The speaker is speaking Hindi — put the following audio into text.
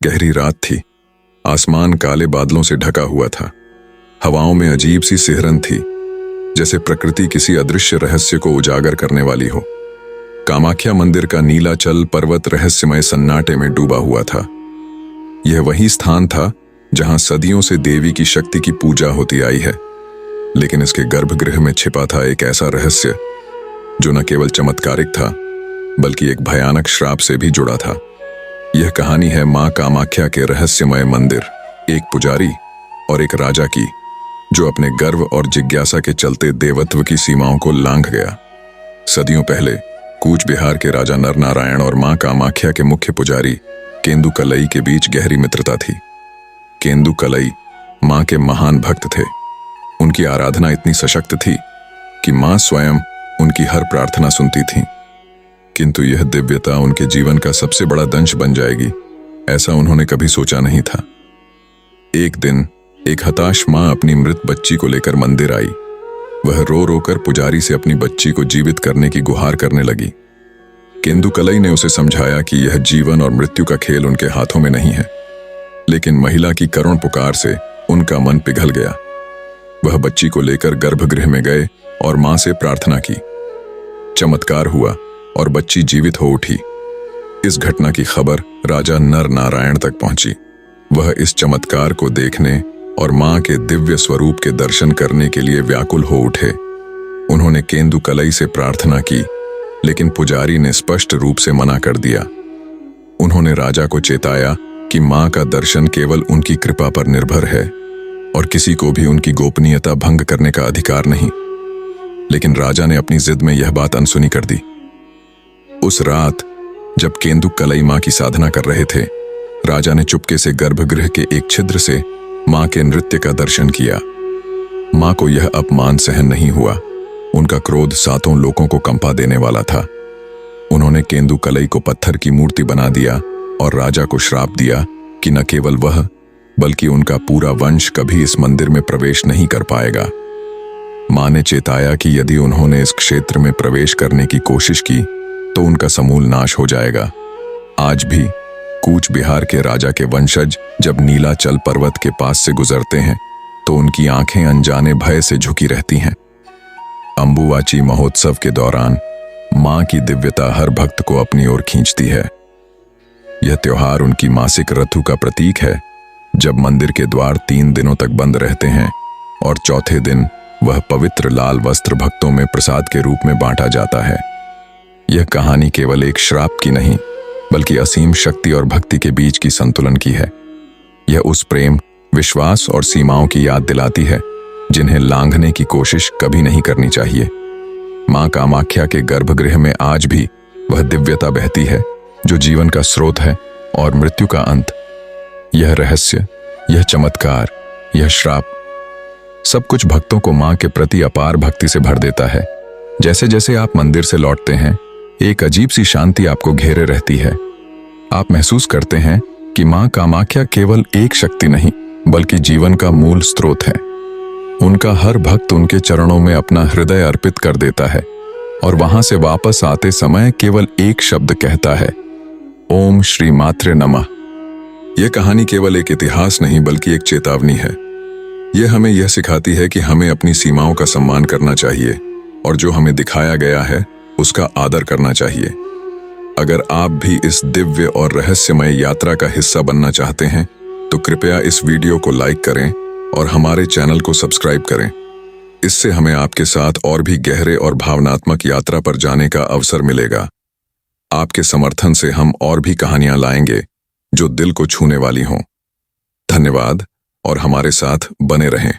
गहरी रात थी। आसमान काले बादलों से ढका हुआ था। हवाओं में अजीब सी सिहरन थी, जैसे प्रकृति किसी अदृश्य रहस्य को उजागर करने वाली हो। कामाख्या मंदिर का नीलाचल पर्वत रहस्यमय सन्नाटे में डूबा हुआ था। यह वही स्थान था जहां सदियों से देवी की शक्ति की पूजा होती आई है, लेकिन इसके गर्भगृह में छिपा था एक ऐसा रहस्य जो न केवल चमत्कारिक था बल्कि एक भयानक श्राप से भी जुड़ा था। यह कहानी है मां कामाख्या के रहस्यमय मंदिर, एक पुजारी और एक राजा की, जो अपने गर्व और जिज्ञासा के चलते देवत्व की सीमाओं को लांघ गया। सदियों पहले कूच बिहार के राजा नरनारायण और मां कामाख्या के मुख्य पुजारी केंदु कलई के बीच गहरी मित्रता थी। केंदु कलई मां के महान भक्त थे। उनकी आराधना इतनी सशक्त थी कि मां स्वयं उनकी हर प्रार्थना सुनती थीं। किंतु यह दिव्यता उनके जीवन का सबसे बड़ा दंश बन जाएगी, ऐसा उन्होंने कभी सोचा नहीं था। एक दिन एक हताश मां अपनी मृत बच्ची को लेकर मंदिर आई। वह रो रो कर पुजारी से अपनी बच्ची को जीवित करने की गुहार करने लगी। केंदु कलई ने उसे समझाया कि यह जीवन और मृत्यु का खेल उनके हाथों में नहीं है, लेकिन महिला की करुण पुकार से उनका मन पिघल गया। वह बच्ची को लेकर गर्भगृह में गए और मां से प्रार्थना की। चमत्कार हुआ और बच्ची जीवित हो उठी। इस घटना की खबर राजा नरनारायण तक पहुंची। वह इस चमत्कार को देखने और मां के दिव्य स्वरूप के दर्शन करने के लिए व्याकुल हो उठे। उन्होंने केंदु कलई से प्रार्थना की, लेकिन पुजारी ने स्पष्ट रूप से मना कर दिया। उन्होंने राजा को चेताया कि मां का दर्शन केवल उनकी कृपा पर निर्भर है और किसी को भी उनकी गोपनीयता भंग करने का अधिकार नहीं। लेकिन राजा ने अपनी जिद में यह बात अनसुनी कर दी। उस रात जब केंदु कलई मां की साधना कर रहे थे, राजा ने चुपके से गर्भगृह के एक छिद्र से मां के नृत्य का दर्शन किया। मां को यह अपमान सहन नहीं हुआ। उनका क्रोध सातों लोगों को कंपा देने वाला था। उन्होंने केंदु कलई को पत्थर की मूर्ति बना दिया और राजा को श्राप दिया कि न केवल वह बल्कि उनका पूरा वंश कभी इस मंदिर में प्रवेश नहीं कर पाएगा। मां ने चेताया कि यदि उन्होंने इस क्षेत्र में प्रवेश करने की कोशिश की तो उनका समूल नाश हो जाएगा। आज भी कूच बिहार के राजा के वंशज जब नीलाचल पर्वत के पास से गुजरते हैं तो उनकी आंखें अनजाने भय से झुकी रहती हैं। अंबुवाची महोत्सव के दौरान मां की दिव्यता हर भक्त को अपनी ओर खींचती है। यह त्योहार उनकी मासिक ऋतु का प्रतीक है, जब मंदिर के द्वार 3 दिनों तक बंद रहते हैं और चौथे दिन वह पवित्र लाल वस्त्र भक्तों में प्रसाद के रूप में बांटा जाता है। यह कहानी केवल एक श्राप की नहीं, बल्कि असीम शक्ति और भक्ति के बीच की संतुलन की है। यह उस प्रेम, विश्वास और सीमाओं की याद दिलाती है जिन्हें लांघने की कोशिश कभी नहीं करनी चाहिए। मां कामाख्या के गर्भगृह में आज भी वह दिव्यता बहती है जो जीवन का स्रोत है और मृत्यु का अंत। यह रहस्य, यह चमत्कार, यह श्राप, सब कुछ भक्तों को मां के प्रति अपार भक्ति से भर देता है। जैसे जैसे आप मंदिर से लौटते हैं, एक अजीब सी शांति आपको घेरे रहती है। आप महसूस करते हैं कि मां कामाख्या केवल एक शक्ति नहीं, बल्कि जीवन का मूल स्रोत है। उनका हर भक्त उनके चरणों में अपना हृदय अर्पित कर देता है और वहां से वापस आते समय केवल एक शब्द कहता है, ओम श्री मात्रे नमः। यह कहानी केवल एक इतिहास नहीं बल्कि एक चेतावनी है। यह हमें यह सिखाती है कि हमें अपनी सीमाओं का सम्मान करना चाहिए और जो हमें दिखाया गया है उसका आदर करना चाहिए। अगर आप भी इस दिव्य और रहस्यमय यात्रा का हिस्सा बनना चाहते हैं तो कृपया इस वीडियो को लाइक करें और हमारे चैनल को सब्सक्राइब करें। इससे हमें आपके साथ और भी गहरे और भावनात्मक यात्रा पर जाने का अवसर मिलेगा। आपके समर्थन से हम और भी कहानियां लाएंगे जो दिल को छूने वाली हों। धन्यवाद और हमारे साथ बने रहें।